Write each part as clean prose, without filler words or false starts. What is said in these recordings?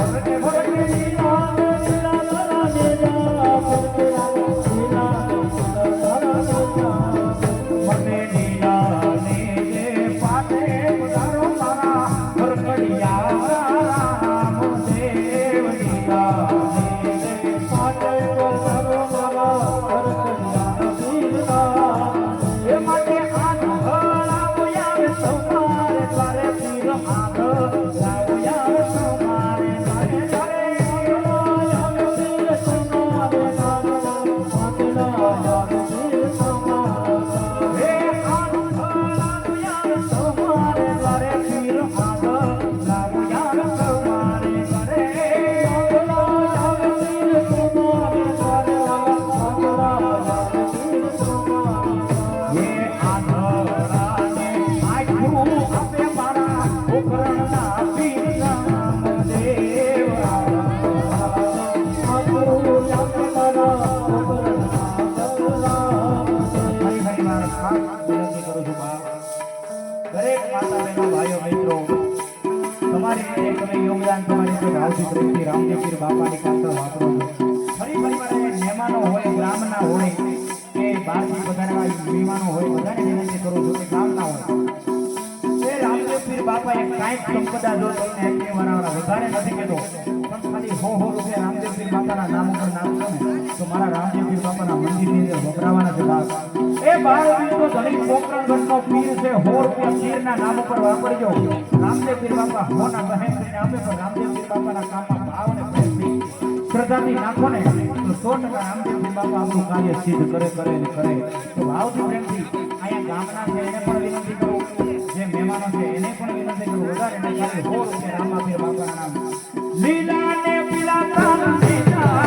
ભલે દરેક માતા બહેનો ભાઈઓ મિત્રો તમારી રીતે તમે યોગદાન તમારી રીતે ભાવથી પ્રેમથી રામદેવ પીર બાપાની કાંતર વાપરો છો. ફરી મારે મહેમાનો હોય ગામના હોય કે બહારથી પધારેલા મહેમાનો હોય બધાને વિનંતી કરું છું કે ગામના હોય એ રામદેવ પીર બાપા એક કાંઈક સંપદા જો તમને એટલી વાળા વધારે નથી કહેતો પણ ખાલી હો રૂપિયા રામદેવ પીર બાપાના નામ ઉપર નાખશો ને તો મારા રામદેવ પીર બાપાના મંદિરની અંદર વપરાવાના છે બાપ. એ 12 તો ધણી પોકરણગઢનો પીર છે 100 રૂપિયા પીરના નામ ઉપર વાપરજો. રામદેવ પીર બાપા હોના બહેન કરીને આપે પણ રામદેવ પીર બાપાના કામમાં ભાવ ને પ્રેમથી શ્રદ્ધાથી નાખો ને તો 100% રામદેવ પીર બાપા આપણું કાર્ય સિદ્ધ કરે તો ભાવથી પ્રેમથી અહીંયા ગામના છે એને પણ વિનંતી કરું જે મહેમાનો છે એને પણ વિનંતી કરું વધારે ને ખાલી 100 રૂપિયા રામા પીર બાપાના નામ લીલા ને પીલા તારા લીલા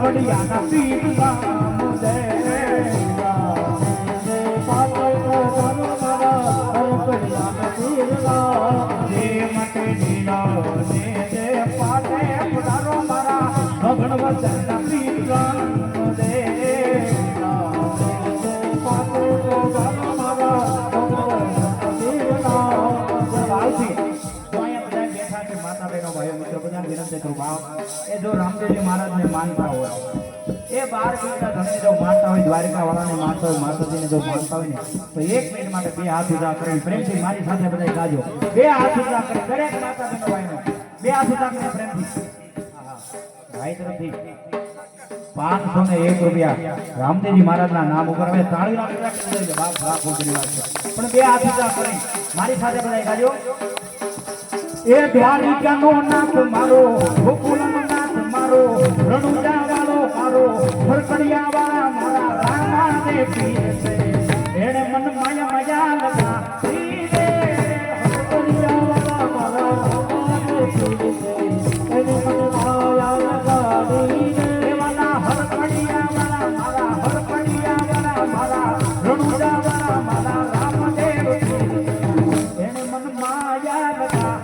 Hariana Pita Mude Pato Mara Hariana Pita De Mate Nila De Pate Pudaro Mara Bhaganavata Pita Mude Pato Mara Bhaganavata Pita માતા બહેનો ભાઈઓ મિત્રો બધાને વિનંતી કરું બાપ એ જો રામદેવજી મહારાજને માનતા હોય એ 12 કિલોના ધણીને જો માનતા હોય દ્વારિકા વાળાને માનતા હોય માતાજીને જો માનતા હોય ને તો 1 મિનિટ માટે 2 હાથ ઊંચા કરીને પ્રેમથી મારી સાથે બધા ગાજો 2 હાથ ઊંચા કરી દરેક માતા બહેનો ભાઈનો 2 હાથ ઊંચા કરીને પ્રેમથી ભાઈ તરફથી 501 રૂપિયા રામદેવજી મહારાજના નામ ઉપર હવે તાળીના ટકા બાપ લાખો કરી વાત છે પણ 2 હાથ ઊંચા કરી મારી સાથે બધા ગાજો એ દ્વારિકાનો નાથ મારો ગોકુળનો નાથ મારો રણુજા વાળો મારો ફરકડિયા વાળા મારા રામાને પીર છે એને મન માયા મજા લગા પીરે ફરકડિયા વાળા મારા રામાને પીર છે એને મન માયા લગા પીરે એવાના ફરકડિયા વાળા મારા ફરકડિયા વાળા મારા રણુજા વાળા મારા રામદેવ પીર એને મન માયા લગા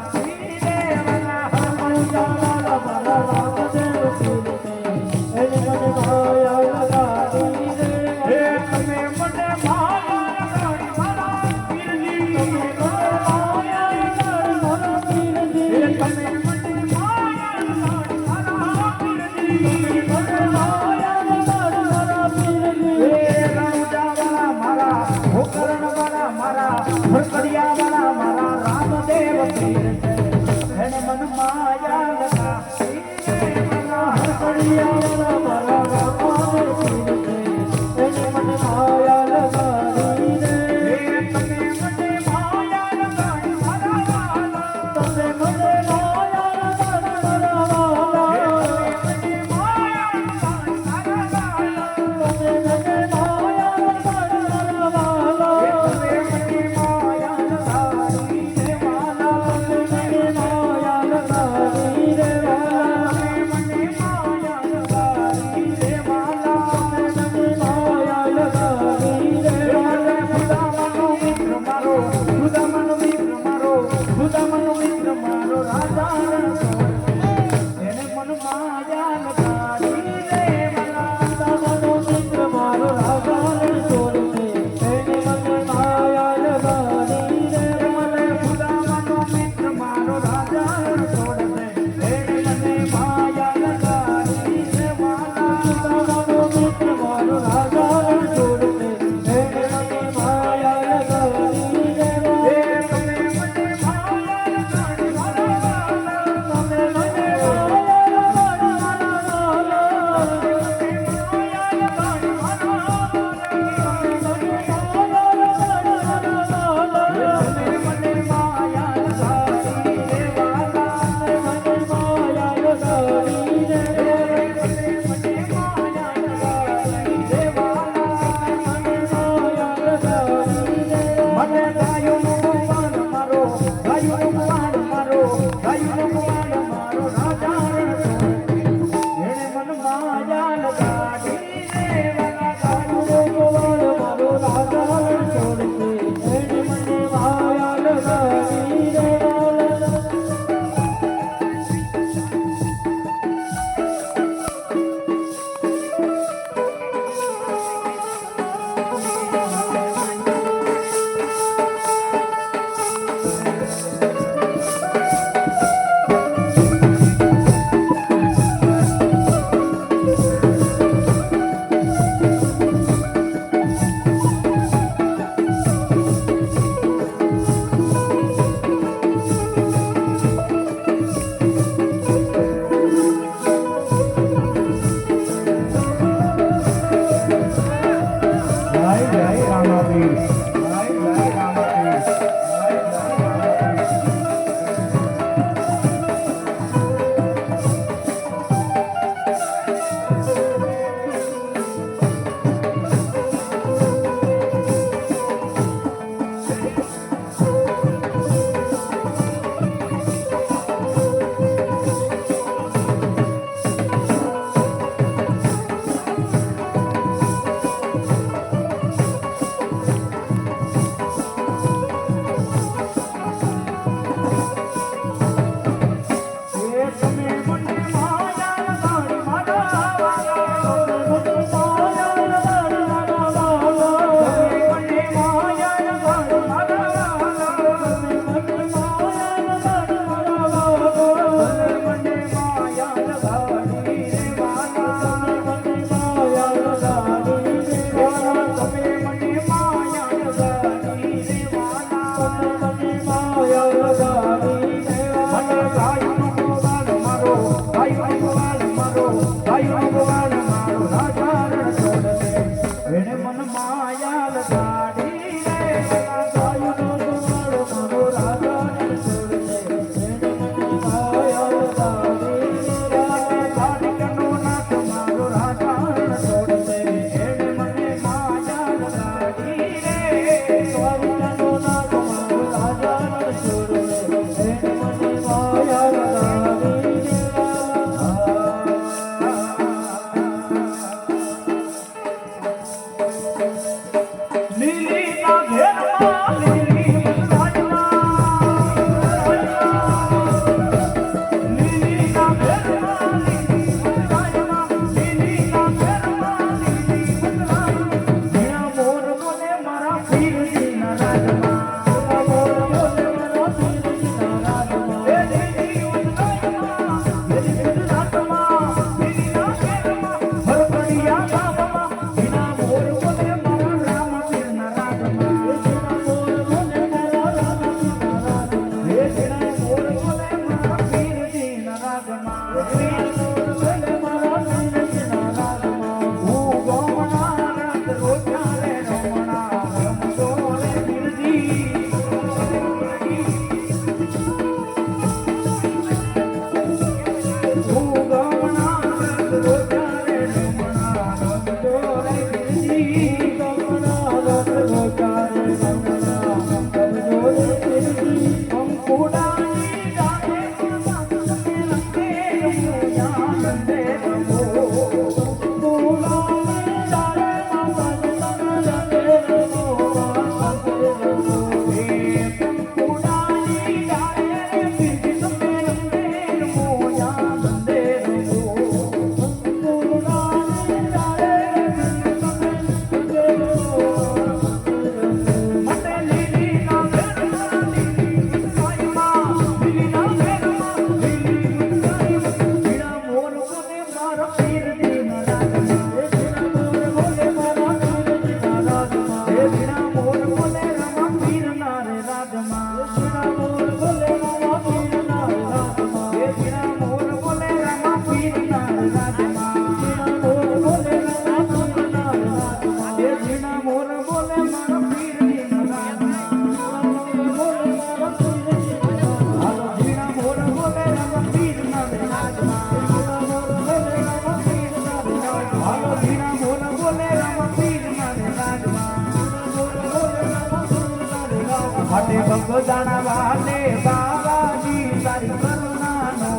ભગદાણા વાલે બાબાજી તારી કરુણાનો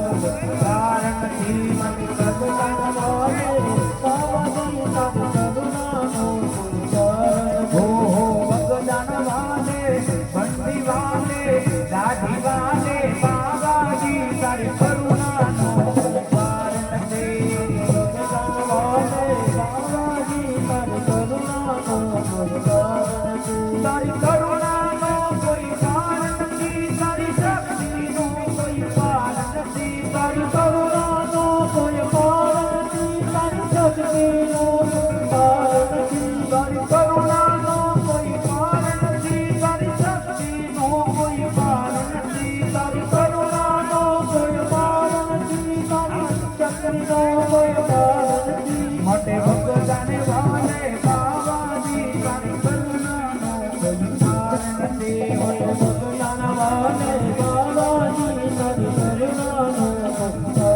કારણથી મને ભગદાણા વાલે બાબાજી તારી કરુણાનો હો ભગદાણા વાલે બંડી વાલે દાઢી વાલે બાબાજી તારી કરુણાનો કારણથી ભગદાણા વાલે બાબાજી તારી કરુણાનો તારી કરુણા મોટે ભગવાને વાલે બાબાજી તારી કરુણાનો કોઈ પાર નથી મોટે ભગવાના વાલે બાબાજી તારી કરુણાનો કોઈ પાર નથી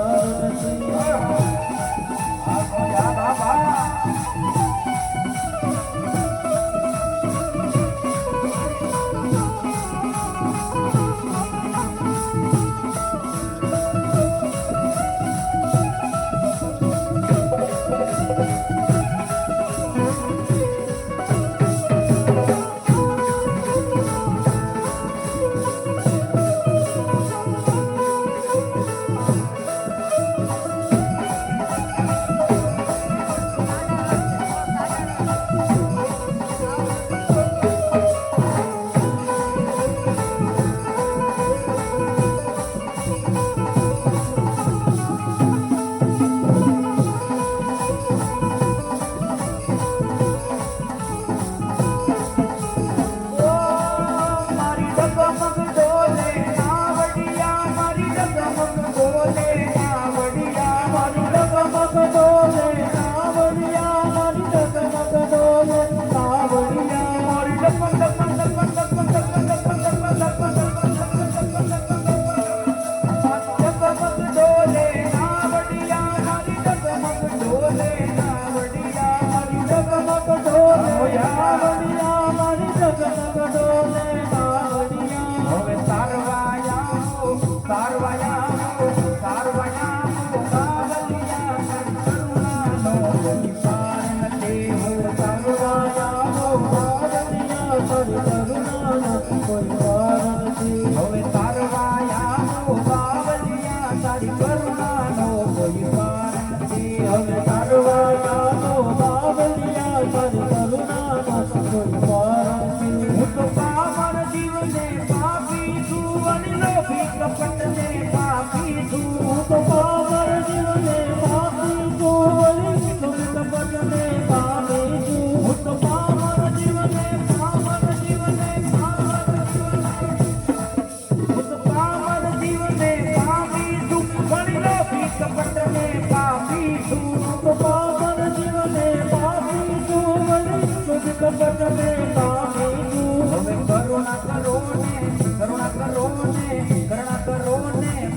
આ બાબા હવે તારવાયા બાવલિયા તારી કરુણાનો કોઈ પાર નથી હવે તારવાયા બાવલિયા તારી કરુણાનો કોઈ પાર નથી હું તો પામર જીવને પાપી છું અને લોભી કપટને પાપી છું હું તો પામર જીવને પાપી છું અને લોભી કપટને પાપી છું હું તો પામર જીવને કપટને પાપી છું તો પામર જીવને પાપી છું કપટને પાપી છું હવે કરુણા કરો ને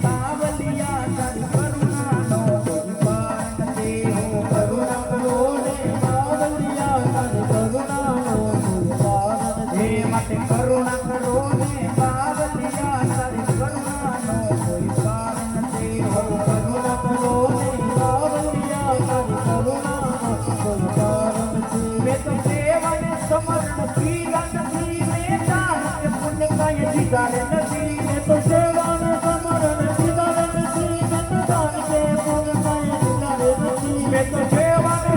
બાવલિયા તારી કરુણાનો કોઈ પાર નથી કરુણા કરો ને બાવલિયા તારી કરુણાનો કોઈ પાર નથી માટે કરુણા કરો ને બાવલિયા તારી કરુણાનો કોઈ પાર નથી કરુણા કરો ને બાવલિયા તારી કરુણાનો કોઈ પાર નથી મેં તો સેવાને સમર્પણ પીલા નથી મેં દાન પુણ્ય કાંઈ દીધા નથી મેં તો સેવાને સમર્પણ દીધા નથી મેં તો દાન કે પુણ્ય કાંઈ દીધા નથી મેં તો સેવાને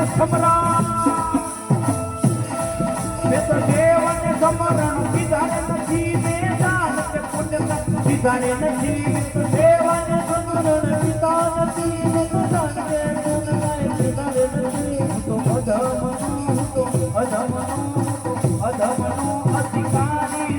સમરણ મેં તો સેવાને સમરણ દીધા નથી મેં દાન કે પુણ્ય કાંઈ દીધા નથી મેં તો સેવાને સમરણ દીધા નથી મેં તો દાન કે પુણ્ય કાંઈ દીધા નથી હું તો અધમનું અધિકારી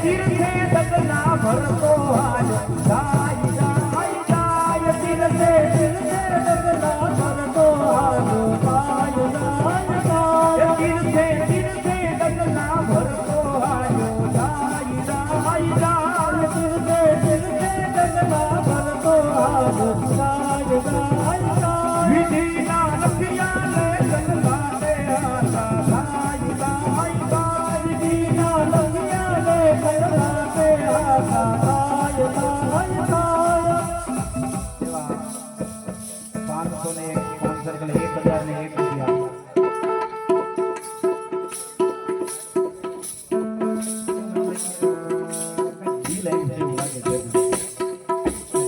તીર્થે ડગલા ભરતો હાલ જાય જાય જાય તીર્થે ડગલા ભરતો હાલ જાય જાય જાય તીર્થે ડગલા ભરતો હાલ જાય જાય જાય તીર્થે ડગલા ભરતો હાલ જાય જાય જાય વિધિના લખિયા લે જગલાને હાથા જાય જાય જાય વિધિના લખિયા લે જગલાને હાથા જાય જાય જાય એવા 501 5 1001 રૂપિયા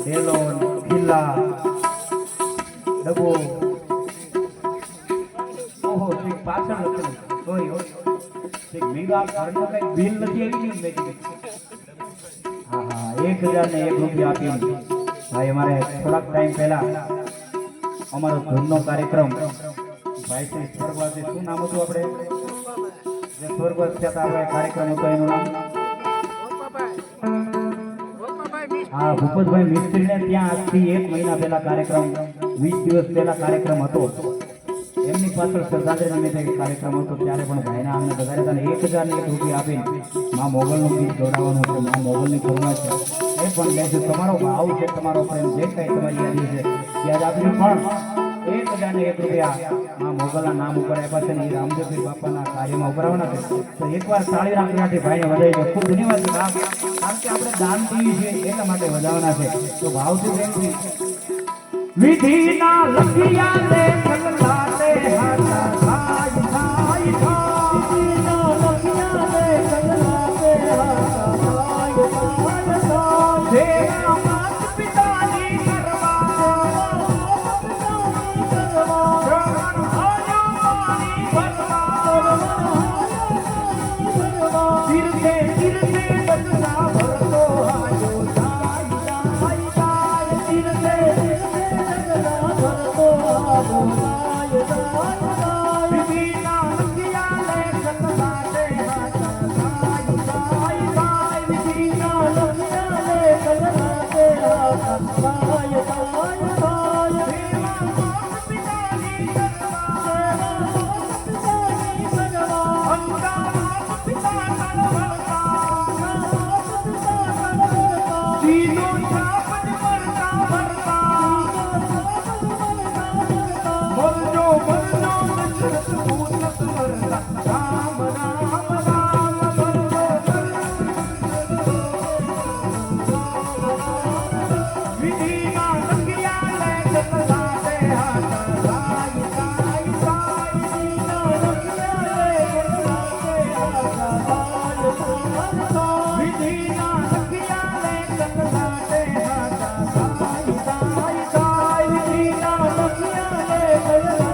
ડેલોન કિલ્લા ડબો ઓહો ઠીક પાછળ લખેલું સોરી હો ઠીક મેગા ઘરનો કઈ બિલ નથી આવી ને મેં હા હા 1001 રૂપિયા આપી ભાઈ અમારે થોડાક ટાઈમ પહેલા અમારો ધૂનનો કાર્યક્રમ ભાઈ શ્રી સ્વર્ગવાસી શું નામ હતું આપણે જે સ્વર્ગવાસ થયા હતા કાર્યક્રમ હતો એનું નામ હા ભૂપતભાઈ મિસ્ત્રીને ત્યાં આજથી 1 મહિના પહેલા કાર્યક્રમ 20 દિવસ પહેલા કાર્યક્રમ હતો એમની પાછળ શ્રદ્ધાંજલિ નિમિત્તે કાર્યક્રમ હતો ત્યારે પણ ભાઈના અમને વધારે 1001 રૂપિયા આપીને માં મોગલનું ગીત જોડાવાનું છે માં મોગલની ફરમાઈશ છે એ પણ લેજો તમારો ભાવ છે તમારો પ્રેમ જે કંઈ તમારી યાદી છે યાદ આપ્યું પણ 1001 રૂપિયા માં મોગલના નામ ઉપર આપ્યા છે ને એ રામદેવપીર બાપાના કાર્યમાં ઉભરાવાના છે તો એકવાર તાળી રાખવાથી ભાઈને વધારી છે ખૂબ ધન્યવાદ કારણ કે આપણે દાન દીધી છે એટલા માટે વધારવાના છે તો ભાવથી પ્રેમથી વિધિના લખિયા લે જગલાને હાથા થાય થાય થાય વિધિના લખિયા લે જગલાને હાથા થાય થાય થાય જેના માત પિતાની તીર્થે તીર્થે ડગલા ભરતો હાલો જાય જાય જાય તીર્થે ડગલા ભરતો હાલો જાય જાય જાય વિધિના લખિયા લે જગલાને હાથા જાય જાય જાય વિધિના લખિયા લે જગલાને હાથા જાય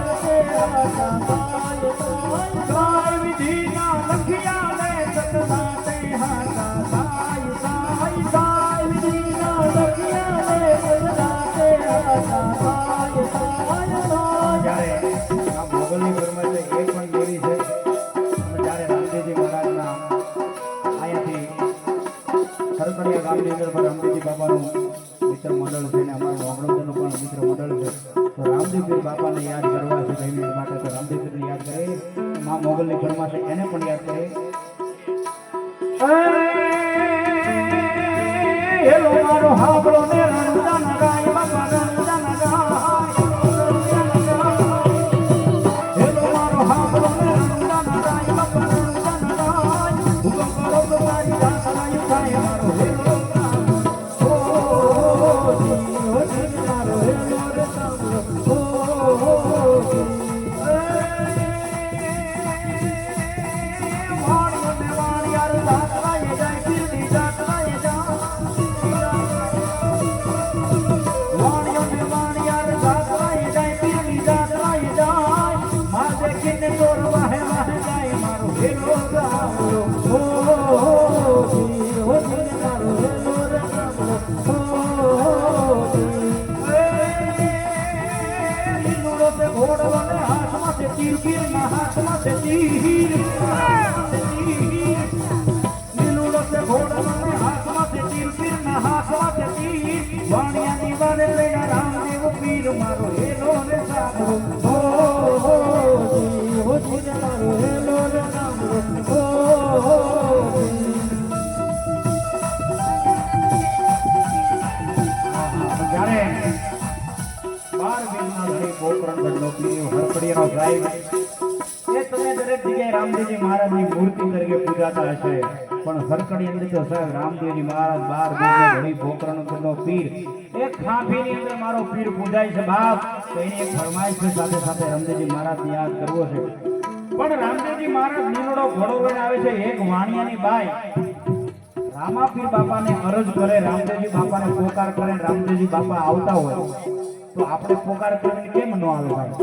જાય જાય રામદેવજી બાપાનું મિત્ર મંડળ છે ને અમારું વામણોદરનું પણ મિત્ર મંડળ છે તો રામદેવપીર બાપાને યાદ કરવા છે 2 મિનિટ માટે તો રામદેવપીરને યાદ કરે માં મોગલની ઘરમાં છે એને પણ યાદ કરે હેલો મારો હાબળો ને રણુદાના ગાય બાપા રણુદાના ગાય હેલો મારો હાબળો ને રણુદાના ગાય બાપા રણુદાના ગાય હુકમ કરો તો મારી રાત લાયું થાય મારો હેલો હાથમાં હાથમાં તીર વાણિયાની વારે લઈને રામદેવ પીર મારો હેલો ને સાંભળો હો જીવ મારો હેલો ને સાંભળો હો જ્યારે 12 વેદના ધણી પોકરણગઢનો પીર હરપડીનો ડ્રાઈવ એ તમે દરેક જગ્યાએ રામદેવજી મહારાજની મૂર્તિ તરીકે પૂજાતા હશે પણ હરકડી અંદર તો સાહેબ રામદેવજી મહારાજ 12 વેદના ધણી પોકરણગઢનો પીર એક ખાંભીની અંદર મારો પીર પૂજાય છે બાપ તો એની એક ફરમાઈશ છે સાથે સાથે રામદેવજી મહારાજને યાદ કરવો છે પણ રામદેવજી મહારાજ નીનોડો ઘોડો લઈને આવે છે એક વાણિયાની બાઈ રામાપીર બાપાને અરજ કરે રામદેવજી બાપાને પોકાર કરે રામદેવજી બાપા આવતા હોય તો આપણે પોકાર કરીને કેમ ન આવે ભાઈ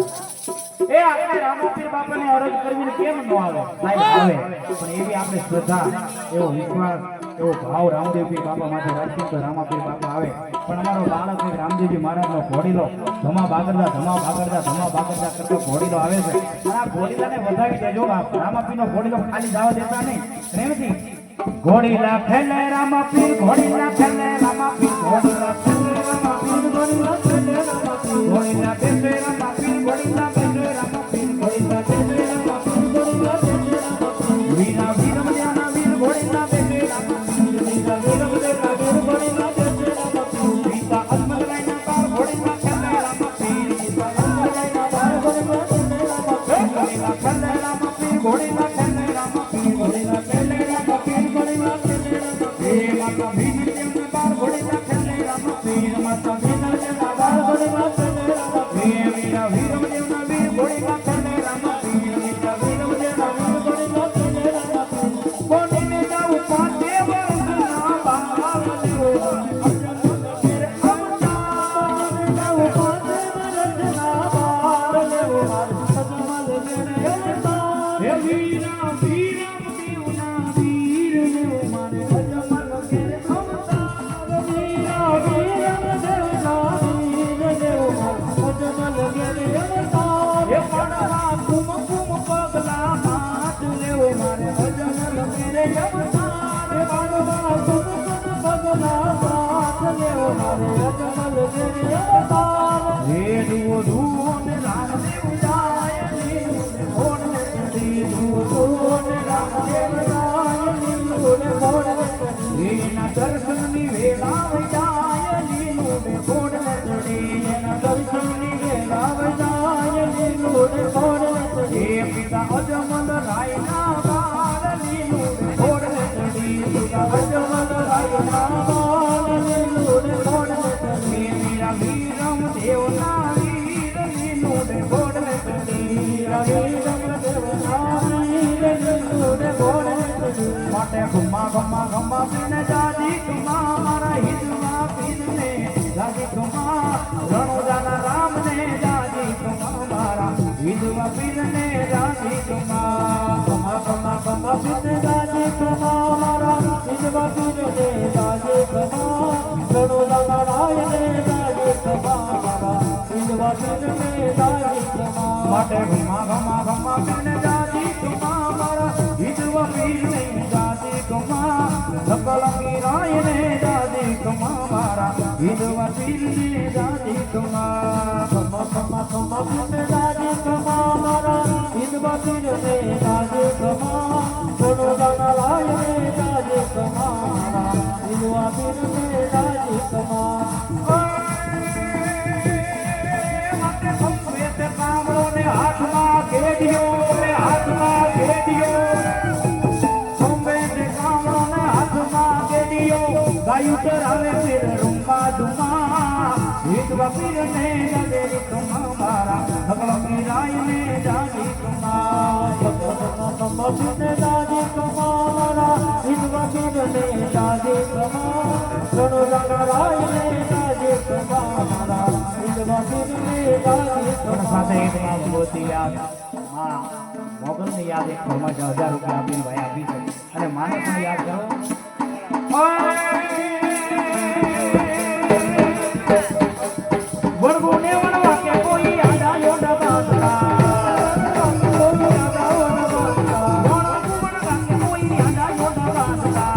એ આપણે રામાપીર બાપાને અરજ કરીને કેમ ન આવે સાહેબ આવે પણ એવી આપણે શ્રદ્ધા એવો વિશ્વાસ એવો ભાવ રામદેવજી બાપા માટે રાખીએ તો રામાપીર બાપા આવે પણ અમારો બાળક એક રામદેવજી મહારાજનો ઘોડીલો ધમા બાગરદા કરતો ઘોડીલો આવે છે આ ઘોડીલાને વધાવી દેજો રામાપીરનો ઘોડીલો ખાલી જવા દેતા નહીં પ્રેમથી ઘોડીલા ખેલે રામાપીર ઘોડીલા ખેલે રામાપીર ઘોડીલા ખેલે રામાપીર ઘોડીલા ખેલે રામાપીર ઘોડીલા ખેલે રામાપીર ઘોડીલા ખેલે રામાપીર ઘોડીલા ખેલે રામાપીર ઘોડીલા ખેલે રામાપીર વીરા વીર મજાના વીર ઘોડીલા ખેલે રામાપીર વીરા વીર મજાના વીર ઘોડીલા ખેલે રામાપીર વીરા અજમલના પાર ઘોડીલા ખેલે રામાપીર વીરા અજમલના પાર ઘોડીલા ખેલે રામાપીર ઘોડીલા ખેલે રામાપીર ઘોડીલા ખેલે રામાપીર ઘોડીલા ખેલે દર્શનની વેલા વજાય લીલું ને કોડ લચડી એના દર્શનની વેલા વજાય લીલું ને કોડ લચડી હે પિતા અજમલ રાયના બાળ લીલું ને કોડ લચડી પિતા અજમલ રાયના બાળ લીલું ને કોડ લચડી મીરા વીરમ દેવના વીર લીલું ને કોડ લચડી મીરા વીરમ દેવના વીર લીલું ને કોડ લચડી માટે ઘુમા ઘમા ઘમા પીને જાજી કુમા મારા હિંદવા પીરને જાજી કુમા રણોજાના રામને જાજી કુમા મારા હિંદવા પીરને જાજી કુમા કમા કમા કમા પીરને જાજી કુમા મારા હિંદવા પીરને જાજી કુમા રણોજાના રાયને જાજી કુમા મારા હિંદવા પીરને જાજી કુમા માટે ઘમા ઘમા ઘમા પીરને જાજી કુમા મારા હિંદવા પીરને સકલંગી રાયને દાદી કમા મારા વિધવા પીરને દાદી કમા કમા કમા કમા પીરને દાદી કમા મારા વિધવા પીરને દાદી કમા સોનોદાના રાયને દાદી કમા મારા વિધવા પીરને દાદી કમા માટે સંવેદ કામળોને હાથમાં ઘેડિયો ને હાથમાં ઘેડિયો ગાયું ચરાવે પીર રૂંબા ડુમા વિધવા પીરને જાજી કમા મારા ભગવતી રાયને જાજી કમા કમા પીરને જાજી કમા મારા વિધવા પીરને જાજી કમા રણોજાના રાયને જાજી કમા મારા વિધવા પીરને જાજી કમા સાથે એક માં ભગવતી યાદ માં મોગલની યાદ એક ફરમાશ 1000 રૂપિયા આપીને ભાઈ આપી છે અને માને પણ યાદ કરો વણગોને વણવા કે કોઈ આડાયો ન બાંધતા કોઈ આડાયો ન બાંધતા વણગો વણવા કે કોઈ આડાયો ન બાંધતા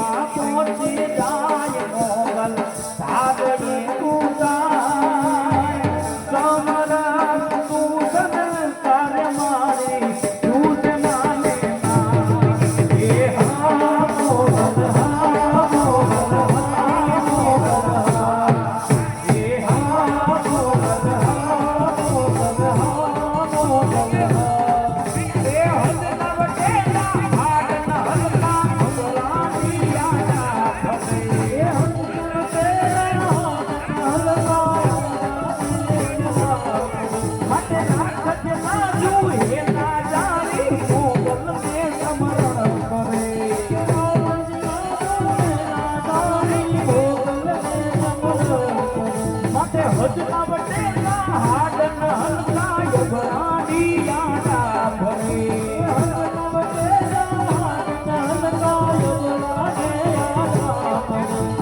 માં પહોંચી જાય મોગલ સાગરી તું ગાય સમરસ તું સંસ્કાર મારી તું જ માને એ હા મોગલ હા મોગલ હા મોગલ એ હા મોગલ હા મોગલ હા મોગલ એ હદ નવટેલા હાડ ન હલકા ભગવાની યાદા ભલે એ હદ નવટેલા હાડ ન હલકા માટે નાખત ના જુએ ના જાણી મોગલ ને સમરણ કરે માટે હદ નવટેલા હાડ ન હલકા ભગવાની યાદા ભલે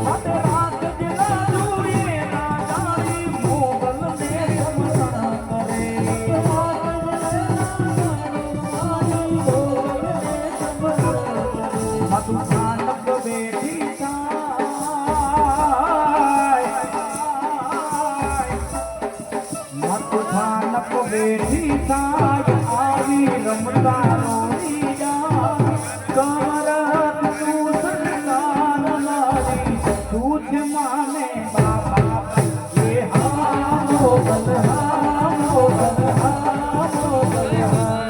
માટે નાખત ના જુએ ના જાણી મોગલ ને સમરણ કરે માતું ખાનક બેઠી થાય માતું ખાનક બેઠી થાય આવી રમતા રોઈ જા કમરત તું સંસાર મારી તું જ માને બાબા એ હા મોગલ હા મોગલ હા મોગલ હા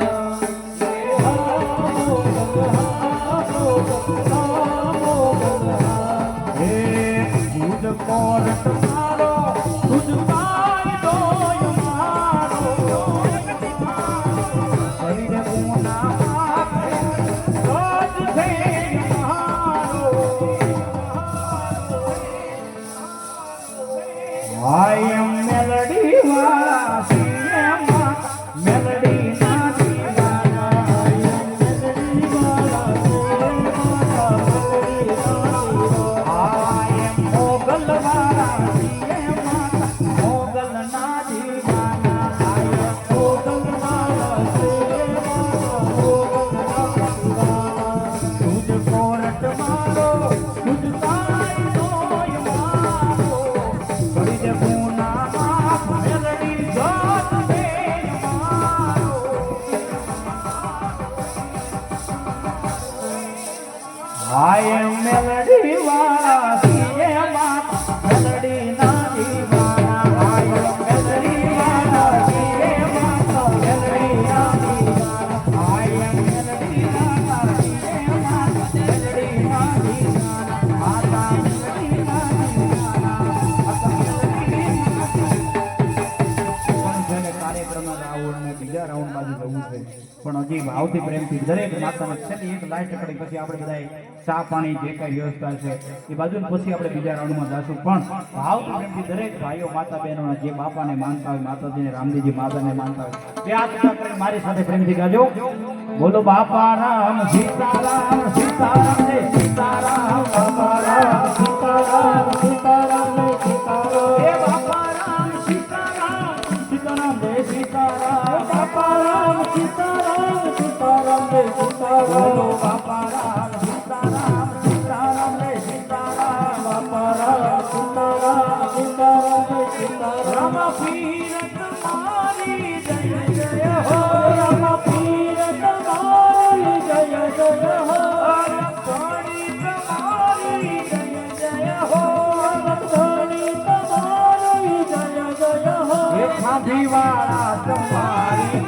એ હા મોગલ હા મોગલ હા મોગલ હા હે તુજ કોરટ મારો તુજ કાયદો મારો શરીર ગુના આપે રોજ છે મારો આય મેલડી વાળા સીએમાં મેલડી ના દીવાના આય મેલડી વાળા સીએમાં મેલડી ના દીવાના આય મોગલ વાળા સીએમાં મોગલ ના દીવાના આય મોગલ વાળા સીએમાં મોગલ ના દીવાના તુજ કોરટ મારો તુજ કાયદો મારો કરી દે ગુના માફ મેલડી જોત દે મારો આય મેલડી વાળા સીએમાં મેલડી ના દીવાના આય મેલડી વાળા સીએમાં મેલડી ના દીવાના આય મેલડી વાળા સીએમાં મેલડી ના દીવાના માતા મેલડી ના દીવાના માતા મેલડી પણ જેને કાર્યક્રમના રાઉન્ડ ને બીજા રાઉન્ડ બાજુ જવું છે પણ હજી ભાવથી પ્રેમથી દરેક માતાને છેલ્લી એક લાસ્ટ કડી પછી આપણે બધાએ ચા પાણી જે કઈ વ્યવસ્થા છે એ બાજુ પછી આપણે બીજા રાઉન્ડમાં જશું પણ ભાવથી પ્રેમથી દરેક ભાઈઓ માતા બહેનોના જે બાપાને માનતા હોય માતાજીને રામજીજી માતાને માનતા હોય તે આ ચા કરીને મારી સાથે પ્રેમથી ગાજો બોલો બાપા રામ સીતારામ સીતારામ ને સીતારામ બાપા રામ સીતારામ સીતારામ ને સીતારામ એ બાપા રામ સીતારામ સીતારામ ને સીતારામ બાપા રામ સીતારામ સીતારામ ને સીતારામ બોલો બાપા રામ સીતારામ સીતારામ ને સીતારામ બાપા રામ સીતારામ સીતારામ ને સીતારામ રામ પીર તમારી જય જય હો રામ પીર તમારી જય જય હો ધણી તમારી જય જય હો ધણી તમારી જય જય હો એ ખાંભી વાળા તમારી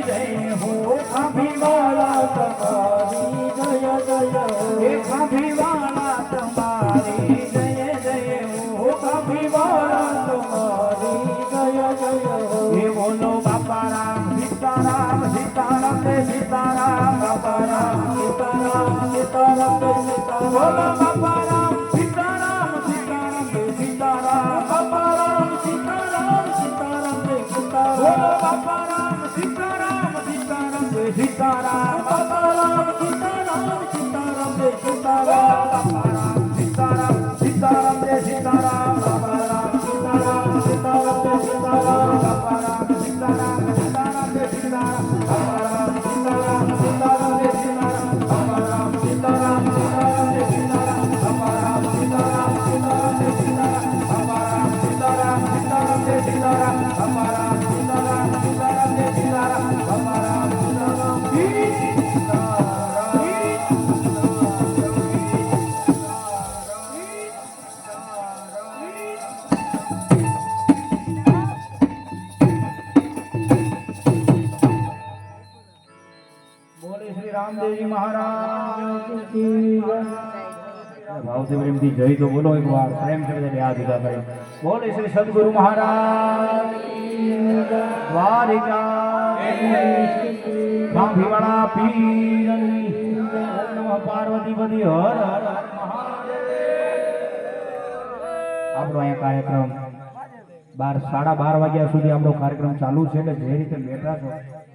જય જય હો ખાંભી વાળા તમારી જય જય હો એ ખાંભી વાળા તમારી જય જય હો ખાંભી વાળા તમારી જય જય હો એ બોલો બાપા રામ સીતારામ સીતારામ ને સીતારામ બાપા રામ સીતારામ સીતારામ ને સીતારામ બોલો બાપા રામ સીતારામ સીતારામ ને સીતારામ બાપા રામ સીતારામ સીતારામ ને સીતારામ બોલો બાપા રામ સીતારામ સીતારામ ને સીતારામ બાપા રામ સીતારામ સીતારામ ને સીતારામ બાપા રામ સીતારામ સીતારામ ને સીતારામ બાપા રામ સીતારામ સીતારામ ને સીતારામ બાપા રામ સીતારામ સીતારામ ને સીતારામ બાપા રામ સીતારામ સીતારામ ને સીતારામ બાપા રામ સીતારામ સીતારામ ને સીતારામ ભાવથી પ્રેમથી જય તો બોલો એક વાર પ્રેમ છે બધા હાથ ઉભા કરે બોલે શ્રી સદગુરુ મહારાજ દ્વારિકા ભાભીવાળા પીરની ઓમ નમઃ પાર્વતી પતિ હર હર હર મહાદેવ આપણો અહીંયા કાર્યક્રમ 12:30 વાગ્યા સુધી આપણો કાર્યક્રમ ચાલુ છે એટલે જે રીતે બેઠા છો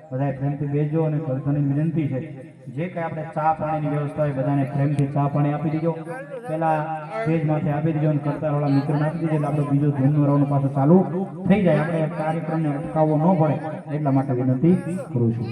બધાએ પ્રેમથી બેસજો અને કળથની વિનંતી છે જે કંઈ આપણે ચા પાણીની વ્યવસ્થા હોય બધાને પ્રેમથી ચા પાણી આપી દીજો પહેલા સ્ટેજમાંથી આપી દીજો અને કરતાવાળા મિત્રોને આપી દીજો એટલે આપણો બીજો ધૂનનો રાઉન્ડ પાછો ચાલુ થઈ જાય આપણે કાર્યક્રમને અટકાવવો ન પડે એટલા માટે વિનંતી કરું છું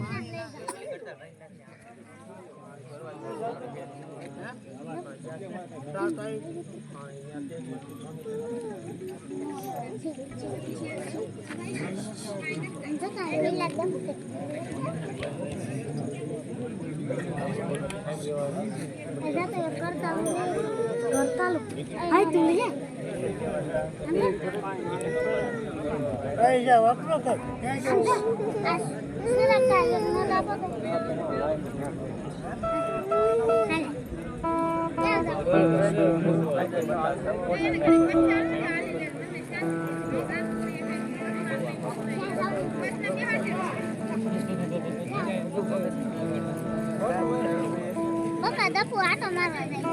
પપ્પા દપુ આટો મારવા જાય